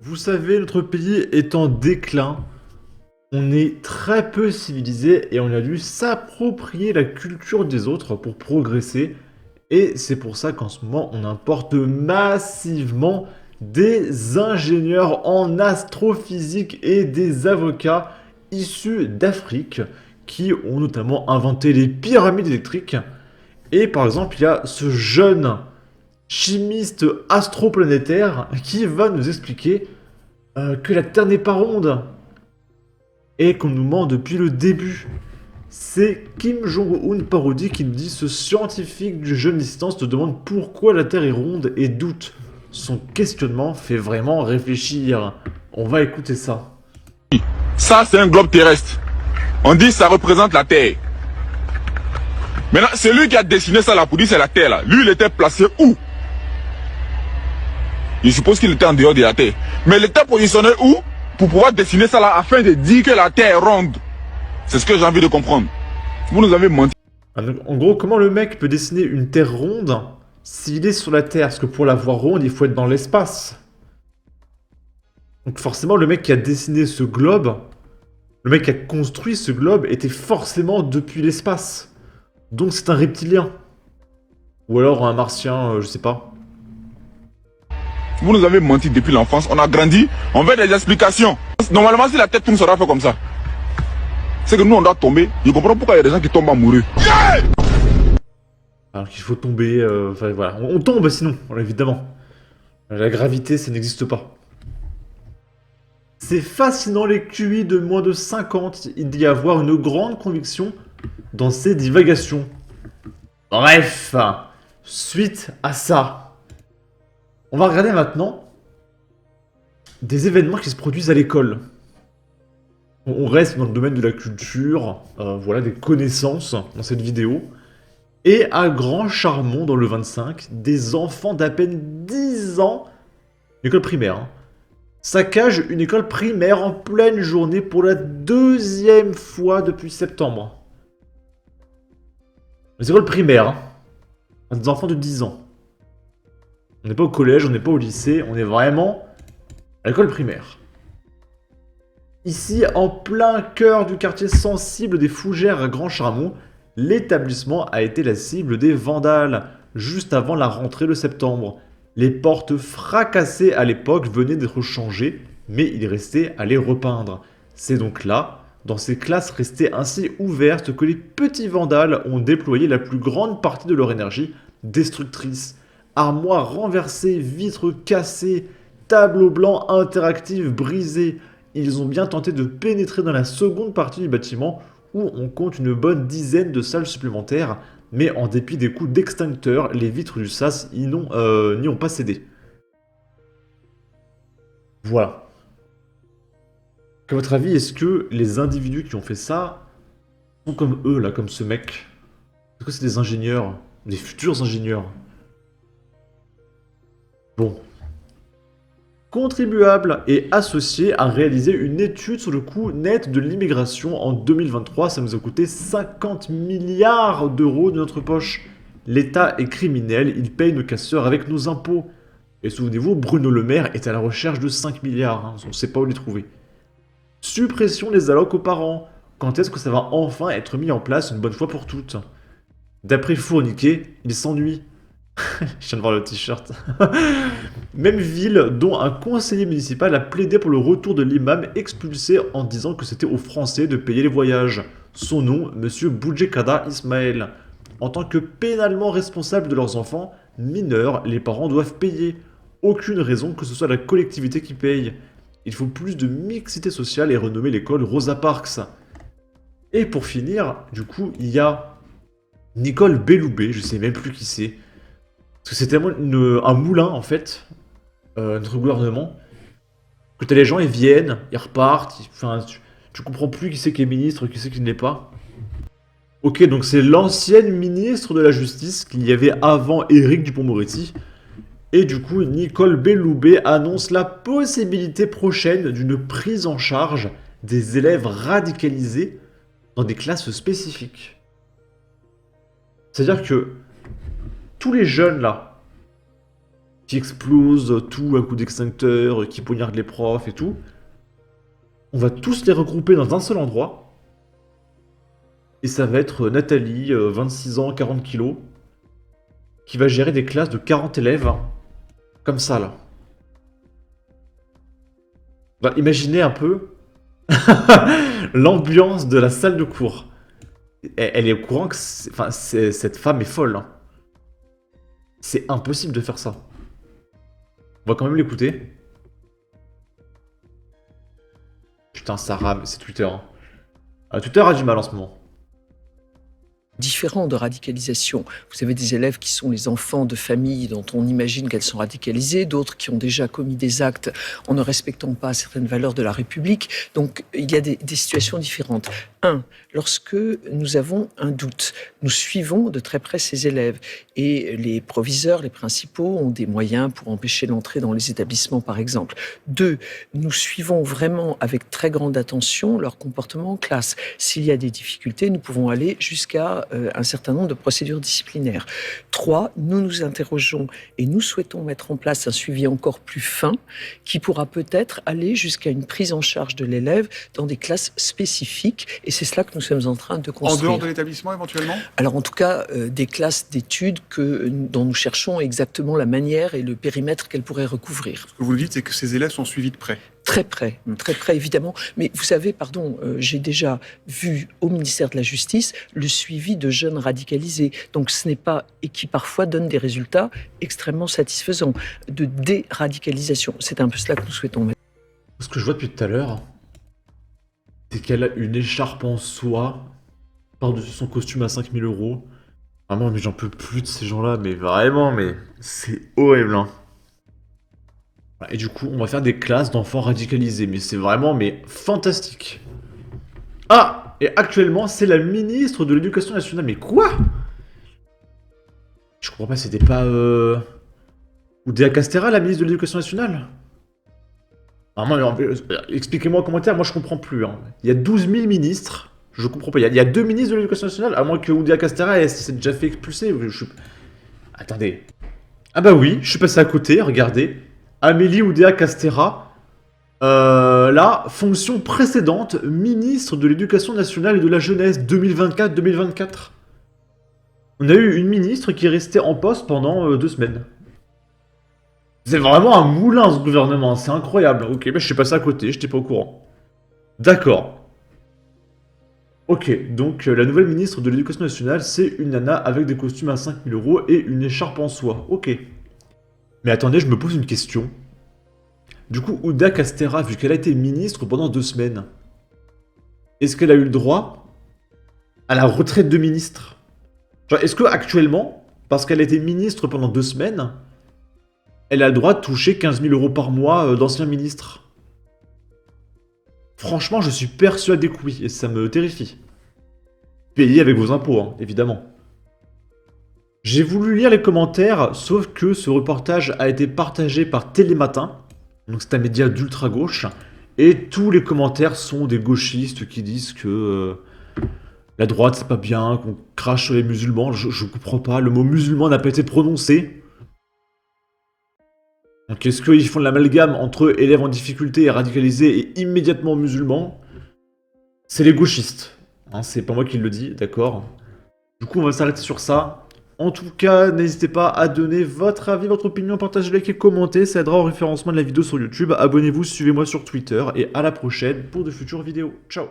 Vous savez, notre pays est en déclin. On est très peu civilisé et on a dû s'approprier la culture des autres pour progresser. Et c'est pour ça qu'en ce moment, on importe massivement des ingénieurs en astrophysique et des avocats issus d'Afrique qui ont notamment inventé les pyramides électriques. Et par exemple, il y a ce jeune chimiste astroplanétaire qui va nous expliquer que la Terre n'est pas ronde et qu'on nous ment depuis le début. C'est Kim Jong-un parodie qui nous dit ce scientifique du jeune distance te demande pourquoi la Terre est ronde et doute. Son questionnement fait vraiment réfléchir. On va écouter ça. Ça, c'est un globe terrestre. On dit que ça représente la Terre. Maintenant, celui qui a dessiné ça là pour dire c'est la Terre là. Lui, il était placé où? Je suppose qu'il était en dehors de la Terre. Mais il était positionné où? Pour pouvoir dessiner ça là afin de dire que la Terre est ronde. C'est ce que j'ai envie de comprendre. Vous nous avez menti. Donc, en gros, comment le mec peut dessiner une Terre ronde s'il est sur la Terre? Parce que pour la voir ronde, il faut être dans l'espace. Donc forcément, le mec qui a dessiné ce globe, le mec qui a construit ce globe était forcément depuis l'espace. Donc c'est un reptilien. Ou alors un martien, je sais pas. Vous nous avez menti depuis l'enfance. On a grandi. On veut des explications. Normalement, si la tête tourne, ça sera fait comme ça. C'est que nous, on doit tomber. Je comprends pourquoi il y a des gens qui tombent amoureux. Alors qu'il faut tomber, enfin voilà, on tombe sinon, évidemment. La gravité, ça n'existe pas. C'est fascinant les QI de moins de 50, il dit y avoir une grande conviction dans ces divagations. Bref, suite à ça, on va regarder maintenant des événements qui se produisent à l'école. On reste dans le domaine de la culture, voilà, des connaissances dans cette vidéo. Et à Grand Charmont, dans le 25, des enfants d'à peine 10 ans, une école primaire, hein, saccagent une école primaire en pleine journée pour la deuxième fois depuis septembre. Les écoles primaires, hein, des enfants de 10 ans. On n'est pas au collège, on n'est pas au lycée, on est vraiment à l'école primaire. Ici, en plein cœur du quartier sensible des Fougères à Grand Charmont, l'établissement a été la cible des vandales, juste avant la rentrée de septembre. Les portes fracassées à l'époque venaient d'être changées, mais il restait à les repeindre. C'est donc là, dans ces classes restées ainsi ouvertes, que les petits vandales ont déployé la plus grande partie de leur énergie destructrice. Armoires renversées, vitres cassées, tableaux blancs interactifs brisés. Ils ont bien tenté de pénétrer dans la seconde partie du bâtiment où on compte une bonne dizaine de salles supplémentaires, mais en dépit des coups d'extincteur, les vitres du SAS n'y ont pas cédé. Voilà. À votre avis, est-ce que les individus qui ont fait ça sont comme eux, là, comme ce mec? Est-ce que c'est des ingénieurs? Des futurs ingénieurs? Bon. Contribuable et associé a réalisé une étude sur le coût net de l'immigration en 2023. Ça nous a coûté 50 milliards d'euros de notre poche. L'État est criminel, il paye nos casseurs avec nos impôts. Et souvenez-vous, Bruno Le Maire est à la recherche de 5 milliards, hein, on ne sait pas où les trouver. Suppression des allocs aux parents. Quand est-ce que ça va enfin être mis en place une bonne fois pour toutes? D'après Fourniquet, il s'ennuie. Je viens de voir le t-shirt. Même ville dont un conseiller municipal a plaidé pour le retour de l'imam expulsé en disant que c'était aux Français de payer les voyages. Son nom, Monsieur Boudjekada Ismaël. En tant que pénalement responsable de leurs enfants mineurs, les parents doivent payer. Aucune raison que ce soit la collectivité qui paye. Il faut plus de mixité sociale et renommer l'école Rosa Parks. Et pour finir, du coup, il y a Nicole Belloubet, je sais même plus qui c'est. Parce que c'est tellement un moulin, en fait, notre gouvernement, que t'as les gens, ils viennent, ils repartent, enfin, tu comprends plus qui c'est qui est ministre, qui c'est qui ne l'est pas. Ok, donc c'est l'ancienne ministre de la Justice qu'il y avait avant Éric Dupond-Moretti. Et du coup, Nicole Belloubet annonce la possibilité prochaine d'une prise en charge des élèves radicalisés dans des classes spécifiques. C'est-à-dire que tous les jeunes là, qui explosent tout à coup d'extincteur, qui poignardent les profs et tout. On va tous les regrouper dans un seul endroit. Et ça va être Nathalie, 26 ans, 40 kilos, qui va gérer des classes de 40 élèves, hein, comme ça là. Bah, imaginez un peu l'ambiance de la salle de cours. Elle est au courant que cette femme est folle, hein. C'est impossible de faire ça. On va quand même l'écouter. Putain, ça rame, c'est Twitter, hein. Twitter a du mal en ce moment. Différents de radicalisation. Vous avez des élèves qui sont les enfants de familles dont on imagine qu'elles sont radicalisées, d'autres qui ont déjà commis des actes en ne respectant pas certaines valeurs de la République. Donc il y a des situations différentes. Lorsque nous avons un doute, nous suivons de très près ces élèves et les proviseurs, les principaux ont des moyens pour empêcher l'entrée dans les établissements, par exemple. 2, nous suivons vraiment avec très grande attention leur comportement en classe. S'il y a des difficultés, nous pouvons aller jusqu'à un certain nombre de procédures disciplinaires. 3, nous nous interrogeons et nous souhaitons mettre en place un suivi encore plus fin qui pourra peut-être aller jusqu'à une prise en charge de l'élève dans des classes spécifiques. Et c'est cela que nous sommes en train de construire. En dehors de l'établissement, éventuellement ? Alors, en tout cas, des classes d'études dont nous cherchons exactement la manière et le périmètre qu'elles pourraient recouvrir. Ce que vous dites, c'est que ces élèves sont suivis de près. Très près, évidemment. Mais vous savez, j'ai déjà vu au ministère de la Justice le suivi de jeunes radicalisés. Donc ce n'est pas, et qui parfois donnent des résultats extrêmement satisfaisants, de déradicalisation. C'est un peu cela que nous souhaitons mettre. Ce que je vois depuis tout à l'heure, c'est qu'elle a une écharpe en soie par-dessus son costume à 5000 €. Vraiment, mais j'en peux plus de ces gens-là, mais vraiment, mais c'est horrible, hein. Et du coup, on va faire des classes d'enfants radicalisés, mais c'est vraiment, mais fantastique. Ah! Et actuellement, c'est la ministre de l'Éducation nationale. Mais quoi? Je comprends pas, c'était pas... Oudéa Castéra, la ministre de l'Éducation nationale? Vraiment, expliquez-moi en commentaire, moi je comprends plus, hein. Il y a 12 000 ministres, je comprends pas. Il y a 2 ministres de l'Éducation nationale, à moins que Oudéa Castéra s'est déjà fait expulser. Attendez. Ah bah oui, je suis passé à côté, regardez. Amélie Oudéa Castéra, là, fonction précédente, ministre de l'Éducation nationale et de la jeunesse 2024-2024. On a eu une ministre qui est restée en poste pendant 2 semaines. C'est vraiment un moulin ce gouvernement, c'est incroyable. Ok, bah je suis passé à côté, j'étais pas au courant. D'accord. Ok, donc la nouvelle ministre de l'Éducation nationale, c'est une nana avec des costumes à 5000 € et une écharpe en soie. Ok. Mais attendez, je me pose une question. Du coup, Oudéa Castéra, vu qu'elle a été ministre pendant 2 semaines, est-ce qu'elle a eu le droit à la retraite de ministre? Genre, est-ce que actuellement, parce qu'elle a été ministre pendant 2 semaines, elle a le droit de toucher 15 000 € par mois d'ancien ministre? Franchement, je suis persuadé que oui, et ça me terrifie. Payé avec vos impôts, hein, évidemment. J'ai voulu lire les commentaires, sauf que ce reportage a été partagé par Télématin, donc c'est un média d'ultra-gauche, et tous les commentaires sont des gauchistes qui disent que la droite c'est pas bien, qu'on crache sur les musulmans. Je comprends pas, le mot musulman n'a pas été prononcé. Donc est-ce qu'ils font de l'amalgame entre élèves en difficulté et radicalisés et immédiatement musulmans? C'est les gauchistes, hein, c'est pas moi qui le dis, d'accord. Du coup on va s'arrêter sur ça. En tout cas, n'hésitez pas à donner votre avis, votre opinion, partagez, likez, commentez, ça aidera au référencement de la vidéo sur YouTube. Abonnez-vous, suivez-moi sur Twitter et à la prochaine pour de futures vidéos. Ciao!